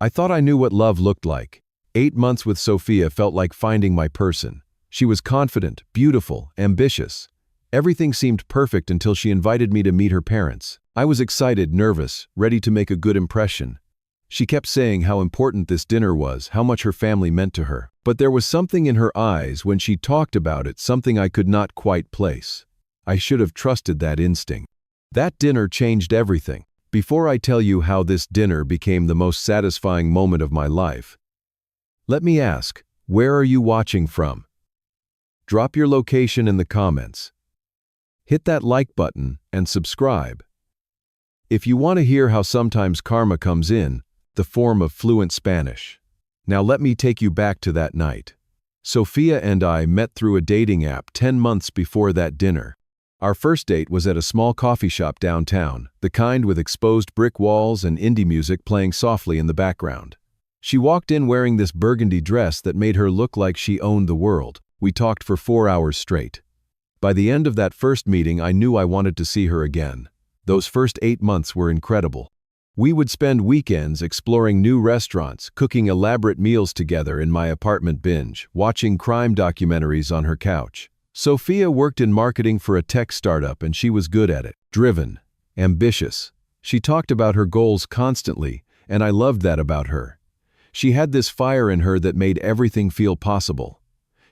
I thought I knew what love looked like. 8 months with Sophia felt like finding my person. She was confident, beautiful, ambitious. Everything seemed perfect until she invited me to meet her parents. I was excited, nervous, ready to make a good impression. She kept saying how important this dinner was, how much her family meant to her. But there was something in her eyes when she talked about it, something I could not quite place. I should have trusted that instinct. That dinner changed everything. Before I tell you how this dinner became the most satisfying moment of my life, let me ask, where are you watching from? Drop your location in the comments. Hit that like button and subscribe. If you want to hear how sometimes karma comes in the form of fluent Spanish. Now let me take you back to that night. Sophia and I met through a dating app 10 months before that dinner. Our first date was at a small coffee shop downtown, the kind with exposed brick walls and indie music playing softly in the background. She walked in wearing this burgundy dress that made her look like she owned the world. We talked for 4 hours straight. By the end of that first meeting, I knew I wanted to see her again. Those first 8 months were incredible. We would spend weekends exploring new restaurants, cooking elaborate meals together in my apartment binge, watching crime documentaries on her couch. Sophia worked in marketing for a tech startup and she was good at it. Driven, ambitious. She talked about her goals constantly, and I loved that about her. She had this fire in her that made everything feel possible.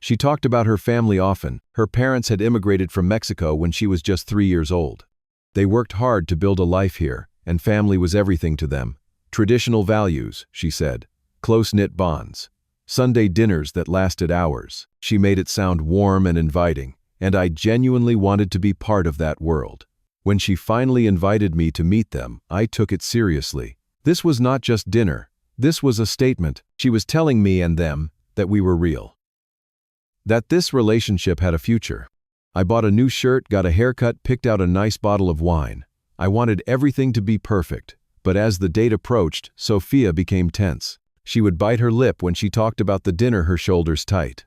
She talked about her family often. Her parents had immigrated from Mexico when she was just 3 years old. They worked hard to build a life here, and family was everything to them. Traditional values, she said. Close-knit bonds. Sunday dinners that lasted hours. She made it sound warm and inviting, and I genuinely wanted to be part of that world. When she finally invited me to meet them, I took it seriously. This was not just dinner. This was a statement. She was telling me and them that we were real. That this relationship had a future. I bought a new shirt, got a haircut, picked out a nice bottle of wine. I wanted everything to be perfect, but as the date approached, Sophia became tense. She would bite her lip when she talked about the dinner, her shoulders tight.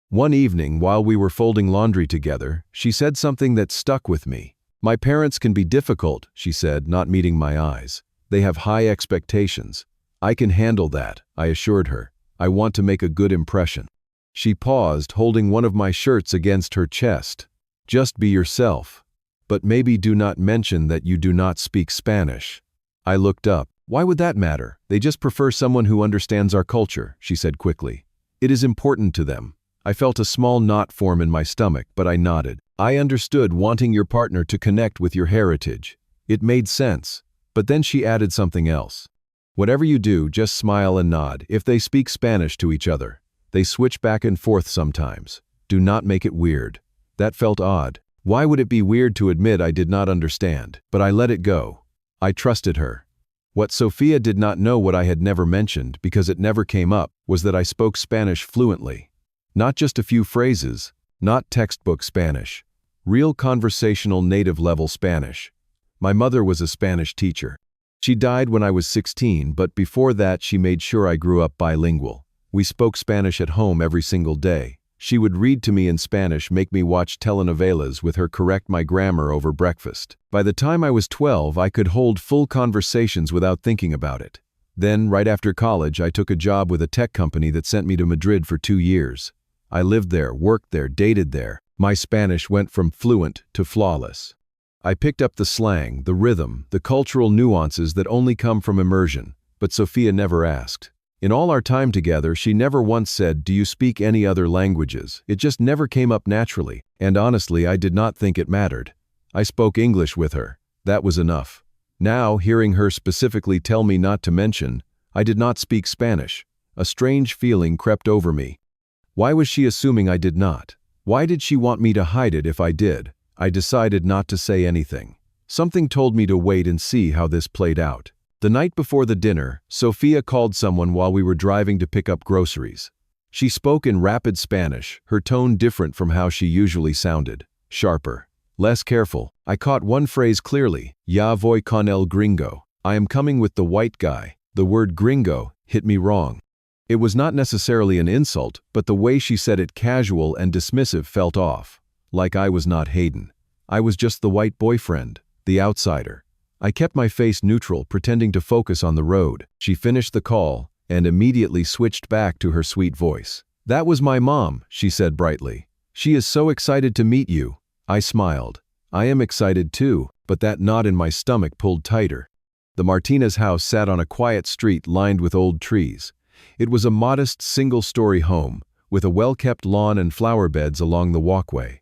One evening, while we were folding laundry together, she said something that stuck with me. My parents can be difficult, she said, not meeting my eyes. They have high expectations. I can handle that, I assured her. I want to make a good impression. She paused, holding one of my shirts against her chest. Just be yourself. But maybe do not mention that you do not speak Spanish. I looked up. Why would that matter? They just prefer someone who understands our culture, she said quickly. It is important to them. I felt a small knot form in my stomach, but I nodded. I understood wanting your partner to connect with your heritage. It made sense. But then she added something else. Whatever you do, just smile and nod. If they speak Spanish to each other, they switch back and forth sometimes. Do not make it weird. That felt odd. Why would it be weird to admit I did not understand? But I let it go. I trusted her. What Sophia did not know, what I had never mentioned because it never came up, was that I spoke Spanish fluently. Not just a few phrases, not textbook Spanish. Real conversational native-level Spanish. My mother was a Spanish teacher. She died when I was 16, but before that she made sure I grew up bilingual. We spoke Spanish at home every single day. She would read to me in Spanish, make me watch telenovelas with her, correct my grammar over breakfast. By the time I was 12, I could hold full conversations without thinking about it. Then, right after college, I took a job with a tech company that sent me to Madrid for 2 years. I lived there, worked there, dated there. My Spanish went from fluent to flawless. I picked up the slang, the rhythm, the cultural nuances that only come from immersion, but Sophia never asked. In all our time together, she never once said, "Do you speak any other languages?" It just never came up naturally, and honestly, I did not think it mattered. I spoke English with her. That was enough. Now, hearing her specifically tell me not to mention, I did not speak Spanish, a strange feeling crept over me. Why was she assuming I did not? Why did she want me to hide it if I did? I decided not to say anything. Something told me to wait and see how this played out. The night before the dinner, Sophia called someone while we were driving to pick up groceries. She spoke in rapid Spanish, her tone different from how she usually sounded. Sharper. Less careful. I caught one phrase clearly. Ya voy con el gringo. I am coming with the white guy. The word gringo hit me wrong. It was not necessarily an insult, but the way she said it, casual and dismissive, felt off. Like I was not Hayden. I was just the white boyfriend, the outsider. I kept my face neutral, pretending to focus on the road. She finished the call and immediately switched back to her sweet voice. "That was my mom," she said brightly. "She is so excited to meet you." I smiled. I am excited too, but that knot in my stomach pulled tighter. The Martinez house sat on a quiet street lined with old trees. It was a modest single-story home, with a well-kept lawn and flower beds along the walkway.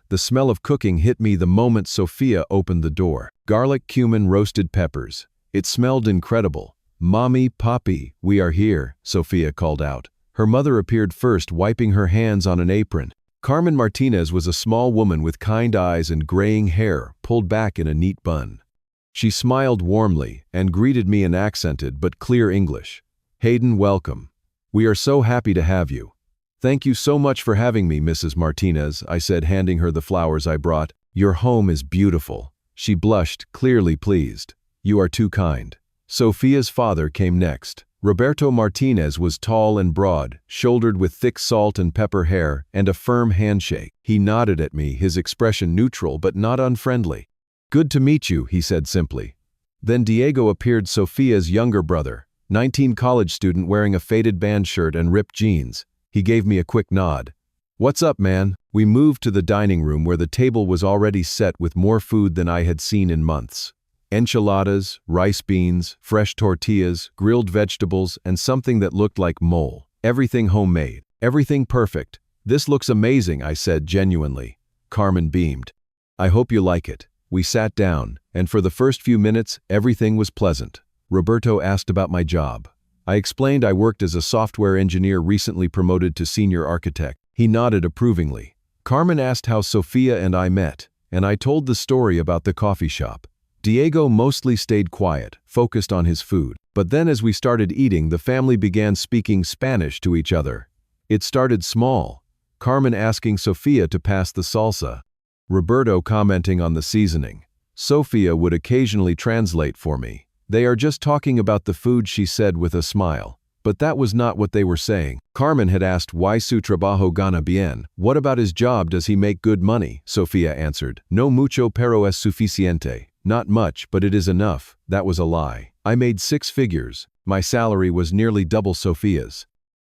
The smell of cooking hit me the moment Sophia opened the door. Garlic, cumin, roasted peppers. It smelled incredible. "Mommy, Papi, we are here," Sophia called out. Her mother appeared first, wiping her hands on an apron. Carmen Martinez was a small woman with kind eyes and graying hair pulled back in a neat bun. She smiled warmly and greeted me in accented but clear English. "Hayden, welcome. We are so happy to have you." "Thank you so much for having me, Mrs. Martinez," I said, handing her the flowers I brought. "Your home is beautiful." She blushed, clearly pleased. "You are too kind." Sophia's father came next. Roberto Martinez was tall and broad, shouldered with thick salt and pepper hair and a firm handshake. He nodded at me, his expression neutral but not unfriendly. "Good to meet you," he said simply. Then Diego appeared, Sophia's younger brother, 19 college student wearing a faded band shirt and ripped jeans. He gave me a quick nod. "What's up, man?" We moved to the dining room where the table was already set with more food than I had seen in months. Enchiladas, rice beans, fresh tortillas, grilled vegetables, and something that looked like mole. Everything homemade. Everything perfect. "This looks amazing," I said genuinely. Carmen beamed. "I hope you like it." We sat down, and for the first few minutes, everything was pleasant. Roberto asked about my job. I explained I worked as a software engineer recently promoted to senior architect. He nodded approvingly. Carmen asked how Sophia and I met, and I told the story about the coffee shop. Diego mostly stayed quiet, focused on his food. But then as we started eating, the family began speaking Spanish to each other. It started small, Carmen asking Sophia to pass the salsa, Roberto commenting on the seasoning. Sophia would occasionally translate for me. "They are just talking about the food," she said with a smile. But that was not what they were saying. Carmen had asked, "Why su trabajo gana bien?" "What about his job? Does he make good money?" Sophia answered. "No mucho pero es suficiente." "Not much, but it is enough." That was a lie. I made 6 figures. My salary was nearly double Sophia's.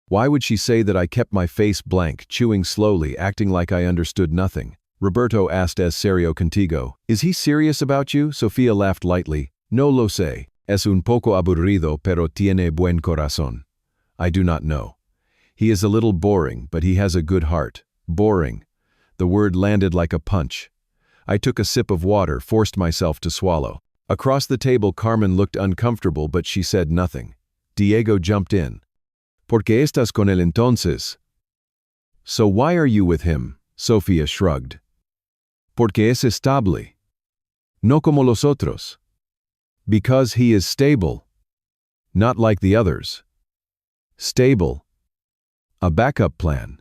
Why would she say that? I kept my face blank, chewing slowly, acting like I understood nothing. Roberto asked, "Es serio contigo?" "Is he serious about you?" Sophia laughed lightly. "No lo sé. Es un poco aburrido, pero tiene buen corazón." I do not know. He is a little boring, but he has a good heart. Boring. The word landed like a punch. I took a sip of water, forced myself to swallow. Across the table, Carmen looked uncomfortable, but she said nothing. Diego jumped in. "¿Por qué estás con él entonces?" "So why are you with him?" Sophia shrugged. "Porque es estable. No como los otros." "Because he is stable. Not like the others." Stable. A backup plan.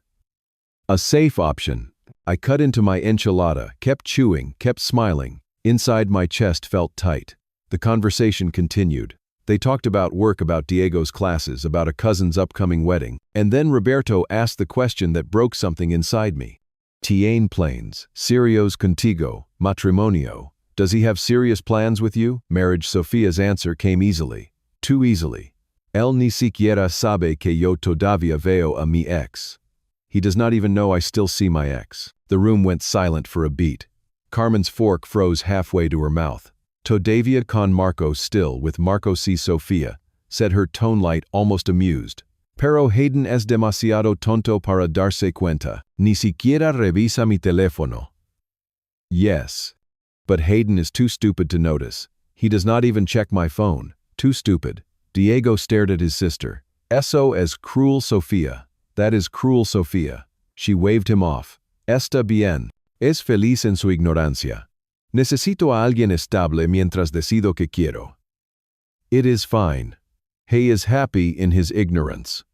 A safe option. I cut into my enchilada, kept chewing, kept smiling. Inside my chest felt tight. The conversation continued. They talked about work, about Diego's classes, about a cousin's upcoming wedding. And then Roberto asked the question that broke something inside me. "Tiene planes, serios contigo, matrimonio. Does he have serious plans with you?" Marriage. Sophia's answer came easily. Too easily. "Él ni siquiera sabe que yo todavía veo a mi ex." He does not even know I still see my ex. The room went silent for a beat. Carmen's fork froze halfway to her mouth. "Todavía con Marco, still with Marco y Sofía," said her tone light, almost amused. "Pero Hayden es demasiado tonto para darse cuenta. Ni siquiera revisa mi teléfono." Yes. But Hayden is too stupid to notice. He does not even check my phone. Too stupid. Diego stared at his sister. "Eso es cruel, Sofía." "That is cruel, Sofía." She waved him off. "Está bien. Es feliz en su ignorancia. Necesito a alguien estable mientras decido que quiero." It is fine. He is happy in his ignorance.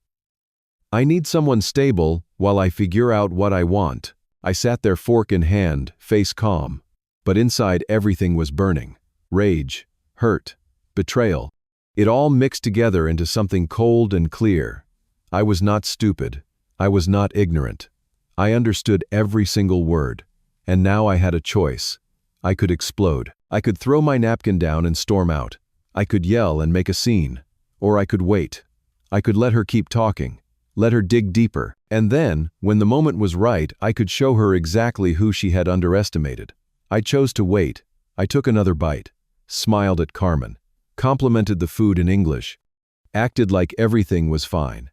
I need someone stable while I figure out what I want. I sat there, fork in hand, face calm. But inside everything was burning. Rage, hurt, betrayal. It all mixed together into something cold and clear. I was not stupid. I was not ignorant. I understood every single word. And now I had a choice. I could explode. I could throw my napkin down and storm out. I could yell and make a scene. Or I could wait. I could let her keep talking. Let her dig deeper. And then, when the moment was right, I could show her exactly who she had underestimated. I chose to wait. I took another bite. Smiled at Carmen. Complimented the food in English. Acted like everything was fine.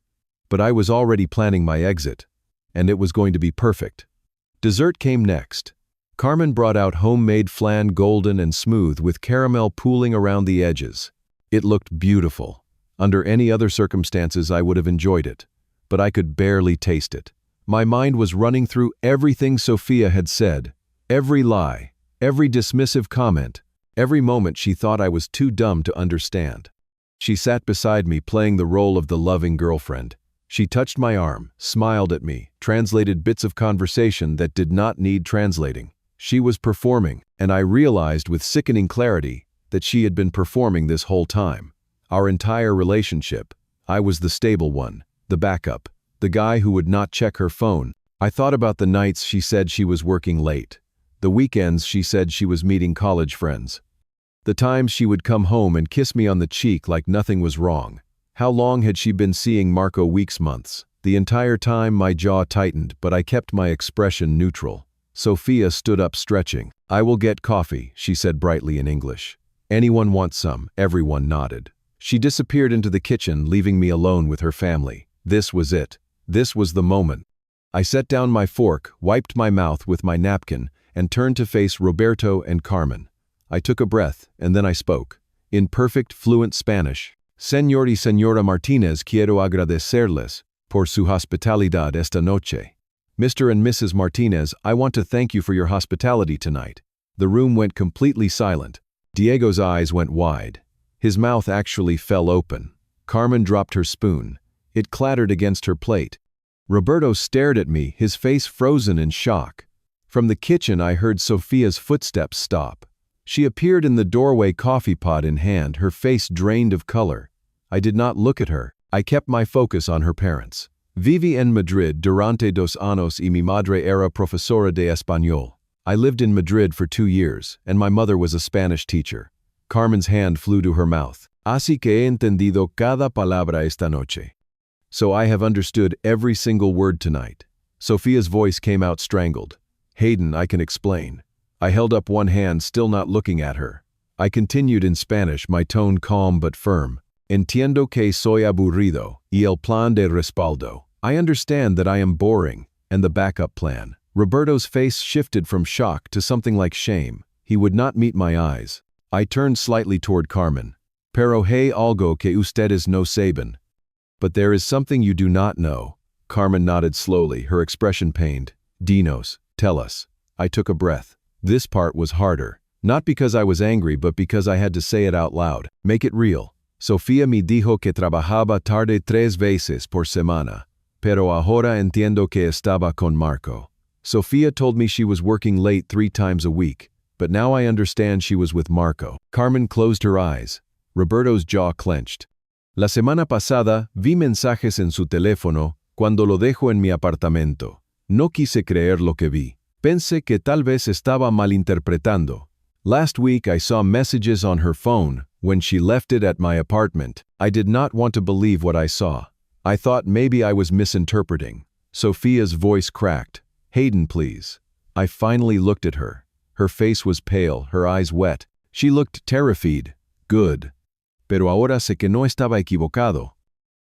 But I was already planning my exit. And it was going to be perfect. Dessert came next. Carmen brought out homemade flan, golden and smooth, with caramel pooling around the edges. It looked beautiful. Under any other circumstances, I would have enjoyed it. But I could barely taste it. My mind was running through everything Sophia had said. Every lie. Every dismissive comment. Every moment she thought I was too dumb to understand. She sat beside me, playing the role of the loving girlfriend. She touched my arm, smiled at me, translated bits of conversation that did not need translating. She was performing, and I realized with sickening clarity that she had been performing this whole time. Our entire relationship. I was the stable one, the backup, the guy who would not check her phone. I thought about the nights she said she was working late, the weekends she said she was meeting college friends, the times she would come home and kiss me on the cheek like nothing was wrong. How long had she been seeing Marco? Weeks, months. The entire time my jaw tightened, but I kept my expression neutral. Sophia stood up, stretching. "I will get coffee," she said brightly in English. "Anyone want some?" Everyone nodded. She disappeared into the kitchen, leaving me alone with her family. This was it. This was the moment. I set down my fork, wiped my mouth with my napkin, and turned to face Roberto and Carmen. I took a breath, and then I spoke. In perfect, fluent Spanish. "Señor y señora Martínez, quiero agradecerles por su hospitalidad esta noche." "Mr. and Mrs. Martinez, I want to thank you for your hospitality tonight." The room went completely silent. Diego's eyes went wide. His mouth actually fell open. Carmen dropped her spoon. It clattered against her plate. Roberto stared at me, his face frozen in shock. From the kitchen I heard Sophia's footsteps stop. She appeared in the doorway, coffee pot in hand, her face drained of color. I did not look at her. I kept my focus on her parents. "Viví en Madrid durante 2 años y mi madre era profesora de español." I lived in Madrid for 2 years, and my mother was a Spanish teacher. Carmen's hand flew to her mouth. "Así que he entendido cada palabra esta noche." So I have understood every single word tonight. Sophia's voice came out strangled. "Hayden, I can explain." I held up one hand, still not looking at her. I continued in Spanish, my tone calm but firm. "Entiendo que soy aburrido, y el plan de respaldo." I understand that I am boring, and the backup plan. Roberto's face shifted from shock to something like shame. He would not meet my eyes. I turned slightly toward Carmen. "Pero hay algo que ustedes no saben." "But there is something you do not know." Carmen nodded slowly, her expression pained. "Dinos, tell us." I took a breath. This part was harder. Not because I was angry, but because I had to say it out loud. Make it real. "Sofía me dijo que trabajaba tarde 3 veces por semana. Pero ahora entiendo que estaba con Marco." Sophia told me she was working late 3 times a week, but now I understand she was with Marco. Carmen closed her eyes. Roberto's jaw clenched. "La semana pasada vi mensajes en su teléfono cuando lo dejo en mi apartamento. No quise creer lo que vi. Pensé que tal vez estaba malinterpretando. Last week I saw messages on her phone when she left it at my apartment. I did not want to believe what I saw. I thought maybe I was misinterpreting." Sophia's voice cracked. "Hayden, please." I finally looked at her. Her face was pale, her eyes wet. She looked terrified. "Good. Pero ahora sé que no estaba equivocado."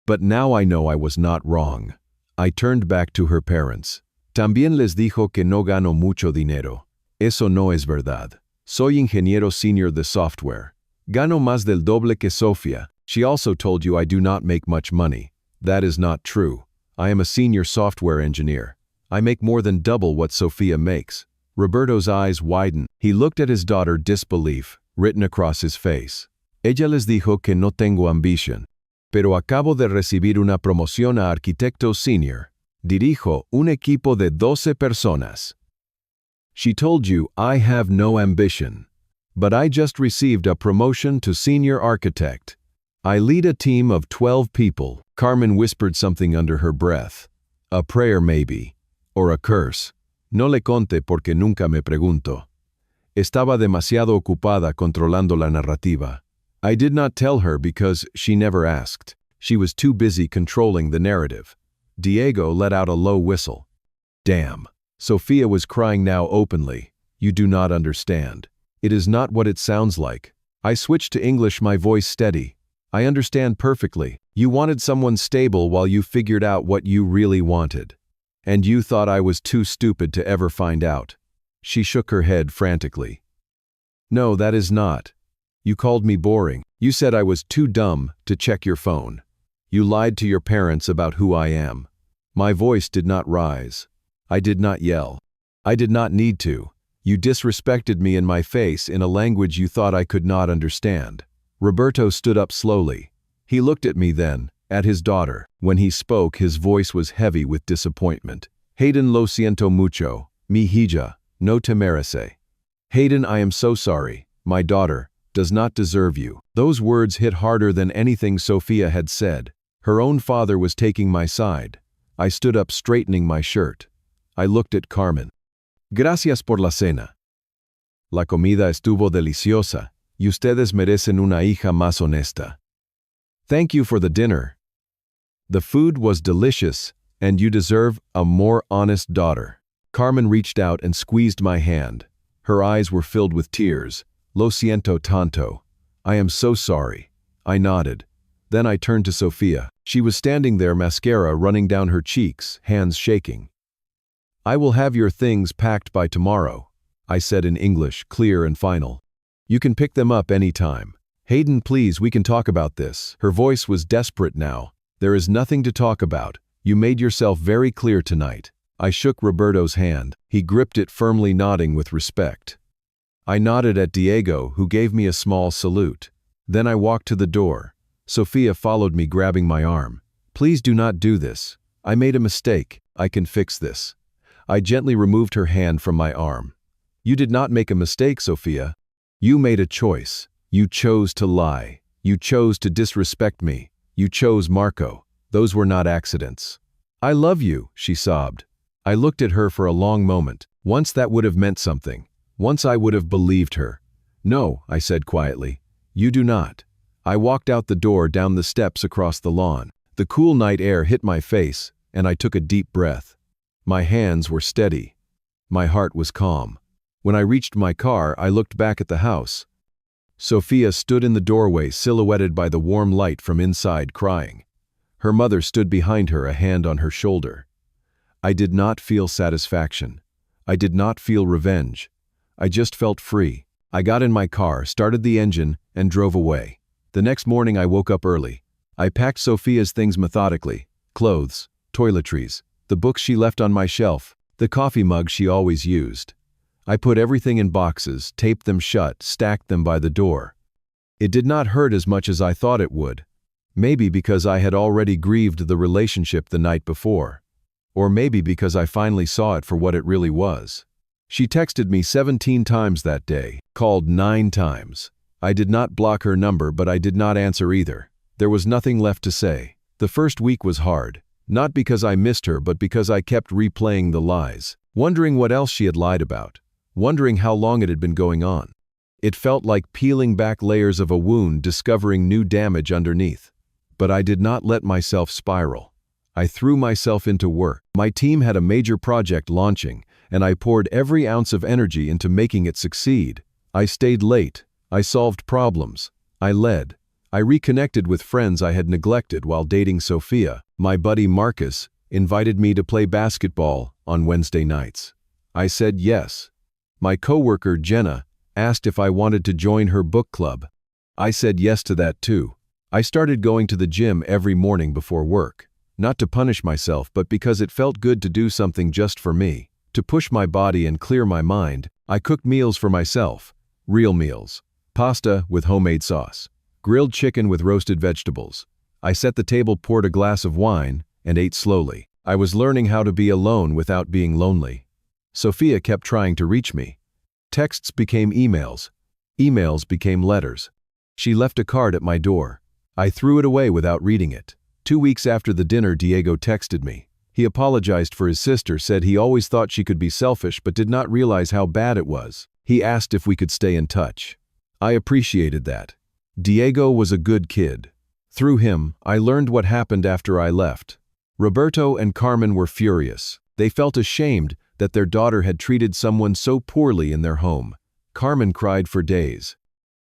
But now I know I was not wrong. I turned back to her parents. "También les dijo que no gano mucho dinero. Eso no es verdad. Soy ingeniero senior de software. Gano más del doble que Sofía." She also told you I do not make much money. That is not true. I am a senior software engineer. I make more than double what Sophia makes. Roberto's eyes widened. He looked at his daughter, disbelief written across his face. "Ella les dijo que no tengo ambition. Pero acabo de recibir una promoción a arquitecto senior. Dirijo un equipo de 12 personas." She told you I have no ambition. But I just received a promotion to senior architect. I lead a team of 12 people. Carmen whispered something under her breath. A prayer maybe. Or a curse. No le conté porque nunca me pregunto. Estaba demasiado ocupada controlando la narrativa. I did not tell her because she never asked. She was too busy controlling the narrative. Diego let out a low whistle. Damn. Sophia was crying now openly. You do not understand. It is not what it sounds like. I switched to English, my voice steady. I understand perfectly. You wanted someone stable while you figured out what you really wanted. And you thought I was too stupid to ever find out. She shook her head frantically. No, that is not. You called me boring. You said I was too dumb to check your phone. You lied to your parents about who I am. My voice did not rise. I did not yell. I did not need to. You disrespected me in my face in a language you thought I could not understand. Roberto stood up slowly. He looked at me then, at his daughter. When he spoke, his voice was heavy with disappointment. Hayden, lo siento mucho, mi hija, no te merece. Hayden, I am so sorry. My daughter does not deserve you. Those words hit harder than anything Sophia had said. Her own father was taking my side. I stood up, straightening my shirt. I looked at Carmen. Gracias por la cena. La comida estuvo deliciosa, y ustedes merecen una hija más honesta. Thank you for the dinner. The food was delicious, and you deserve a more honest daughter. Carmen reached out and squeezed my hand. Her eyes were filled with tears. Lo siento tanto. I am so sorry. I nodded. Then I turned to Sophia. She was standing there, mascara running down her cheeks, hands shaking. I will have your things packed by tomorrow, I said in English, clear and final. You can pick them up any time. Hayden, please, we can talk about this. Her voice was desperate now. There is nothing to talk about. You made yourself very clear tonight. I shook Roberto's hand. He gripped it firmly, nodding with respect. I nodded at Diego, who gave me a small salute. Then I walked to the door. Sophia followed me, grabbing my arm. Please do not do this. I made a mistake. I can fix this. I gently removed her hand from my arm. You did not make a mistake, Sophia. You made a choice. You chose to lie. You chose to disrespect me. You chose Marco. Those were not accidents. I love you, she sobbed. I looked at her for a long moment. Once that would have meant something. Once I would have believed her. No, I said quietly. You do not. I walked out the door, down the steps, across the lawn. The cool night air hit my face, and I took a deep breath. My hands were steady. My heart was calm. When I reached my car, I looked back at the house. Sophia stood in the doorway, silhouetted by the warm light from inside, crying. Her mother stood behind her, a hand on her shoulder. I did not feel satisfaction. I did not feel revenge. I just felt free. I got in my car, started the engine, and drove away. The next morning I woke up early. I packed Sophia's things methodically: clothes, toiletries, the books she left on my shelf, the coffee mug she always used. I put everything in boxes, taped them shut, stacked them by the door. It did not hurt as much as I thought it would. Maybe because I had already grieved the relationship the night before. Or maybe because I finally saw it for what it really was. She texted me 17 times that day, called 9 times. I did not block her number, but I did not answer either. There was nothing left to say. The first week was hard. Not because I missed her, but because I kept replaying the lies, wondering what else she had lied about, wondering how long it had been going on. It felt like peeling back layers of a wound, discovering new damage underneath. But I did not let myself spiral. I threw myself into work. My team had a major project launching, and I poured every ounce of energy into making it succeed. I stayed late. I solved problems. I led. I reconnected with friends I had neglected while dating Sophia. My buddy Marcus invited me to play basketball on Wednesday nights. I said yes. My coworker Jenna asked if I wanted to join her book club. I said yes to that too. I started going to the gym every morning before work, not to punish myself, but because it felt good to do something just for me, to push my body and clear my mind. I cooked meals for myself, real meals, pasta with homemade sauce, grilled chicken with roasted vegetables. I set the table, poured a glass of wine, and ate slowly. I was learning how to be alone without being lonely. Sophia kept trying to reach me. Texts became emails. Emails became letters. She left a card at my door. I threw it away without reading it. 2 weeks after the dinner, Diego texted me. He apologized for his sister, said he always thought she could be selfish but did not realize how bad it was. He asked if we could stay in touch. I appreciated that. Diego was a good kid. Through him, I learned what happened after I left. Roberto and Carmen were furious. They felt ashamed that their daughter had treated someone so poorly in their home. Carmen cried for days.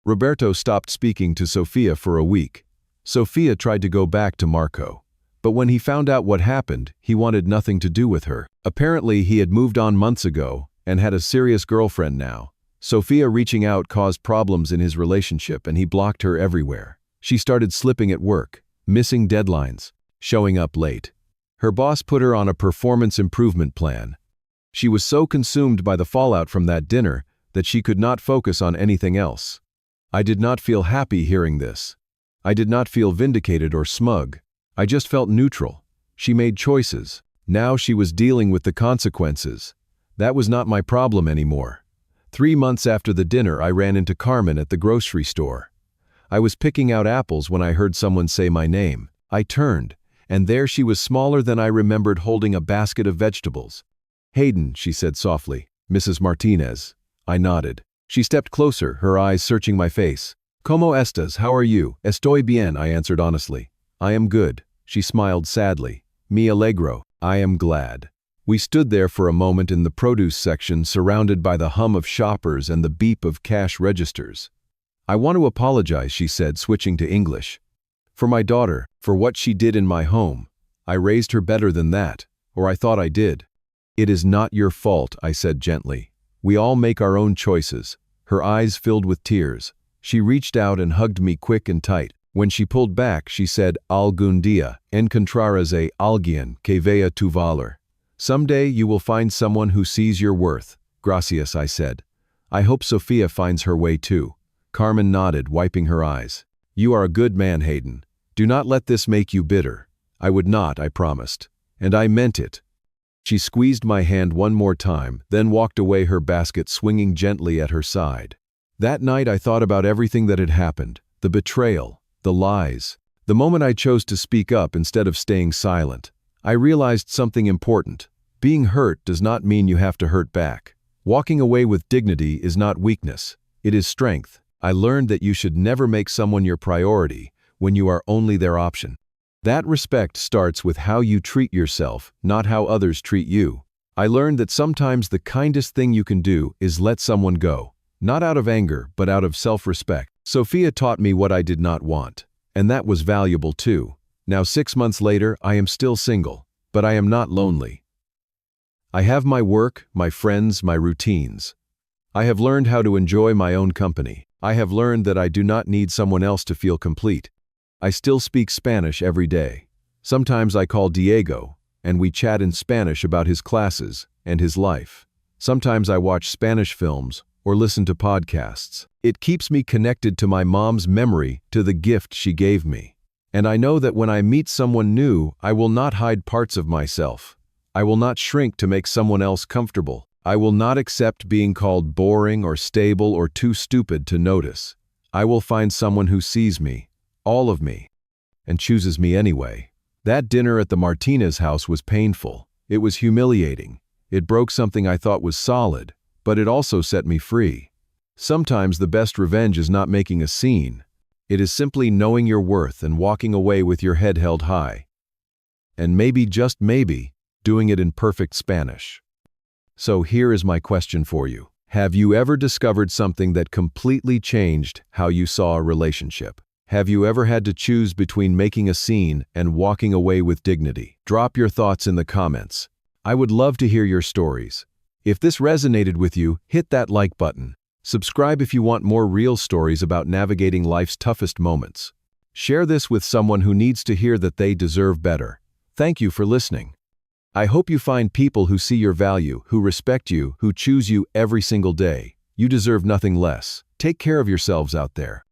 Roberto stopped speaking to Sofia for a week. Sofia tried to go back to Marco. But when he found out what happened, he wanted nothing to do with her. Apparently, he had moved on months ago and had a serious girlfriend now. Sofia reaching out caused problems in his relationship and he blocked her everywhere. She started slipping at work, missing deadlines, showing up late. Her boss put her on a performance improvement plan. She was so consumed by the fallout from that dinner that she could not focus on anything else. I did not feel happy hearing this. I did not feel vindicated or smug. I just felt neutral. She made choices. Now she was dealing with the consequences. That was not my problem anymore. 3 months after the dinner, I ran into Carmen at the grocery store. I was picking out apples when I heard someone say my name. I turned, and there she was, smaller than I remembered, holding a basket of vegetables. "Hayden," she said softly. "Mrs. Martinez." I nodded. She stepped closer, her eyes searching my face. "¿Cómo estás? How are you?" "Estoy bien," I answered honestly. "I am good." She smiled sadly. "Me alegro." I am glad. We stood there for a moment in the produce section, surrounded by the hum of shoppers and the beep of cash registers. "I want to apologize," she said, switching to English. "For my daughter, for what she did in my home. I raised her better than that, or I thought I did." "It is not your fault," I said gently. "We all make our own choices." Her eyes filled with tears. She reached out and hugged me quick and tight. When she pulled back, she said, "Algún día encontrarás a alguien que vea tu valor." "Someday you will find someone who sees your worth." "Gracias," I said. "I hope Sofia finds her way too." Carmen nodded, wiping her eyes. "You are a good man, Hayden. Do not let this make you bitter." "I would not," I promised. And I meant it. She squeezed my hand one more time, then walked away, her basket swinging gently at her side. That night I thought about everything that had happened, the betrayal, the lies. The moment I chose to speak up instead of staying silent, I realized something important. Being hurt does not mean you have to hurt back. Walking away with dignity is not weakness, it is strength. I learned that you should never make someone your priority when you are only their option. That respect starts with how you treat yourself, not how others treat you. I learned that sometimes the kindest thing you can do is let someone go, not out of anger, but out of self-respect. Sofia taught me what I did not want, and that was valuable too. Now 6 months later, I am still single, but I am not lonely. I have my work, my friends, my routines. I have learned how to enjoy my own company. I have learned that I do not need someone else to feel complete. I still speak Spanish every day. Sometimes I call Diego, and we chat in Spanish about his classes and his life. Sometimes I watch Spanish films or listen to podcasts. It keeps me connected to my mom's memory, to the gift she gave me. And I know that when I meet someone new, I will not hide parts of myself. I will not shrink to make someone else comfortable. I will not accept being called boring or stable or too stupid to notice. I will find someone who sees me, all of me, and chooses me anyway. That dinner at the Martinez house was painful. It was humiliating. It broke something I thought was solid, but it also set me free. Sometimes the best revenge is not making a scene. It is simply knowing your worth and walking away with your head held high. And maybe, just maybe, doing it in perfect Spanish. So here is my question for you. Have you ever discovered something that completely changed how you saw a relationship? Have you ever had to choose between making a scene and walking away with dignity? Drop your thoughts in the comments. I would love to hear your stories. If this resonated with you, hit that like button. Subscribe if you want more real stories about navigating life's toughest moments. Share this with someone who needs to hear that they deserve better. Thank you for listening. I hope you find people who see your value, who respect you, who choose you every single day. You deserve nothing less. Take care of yourselves out there.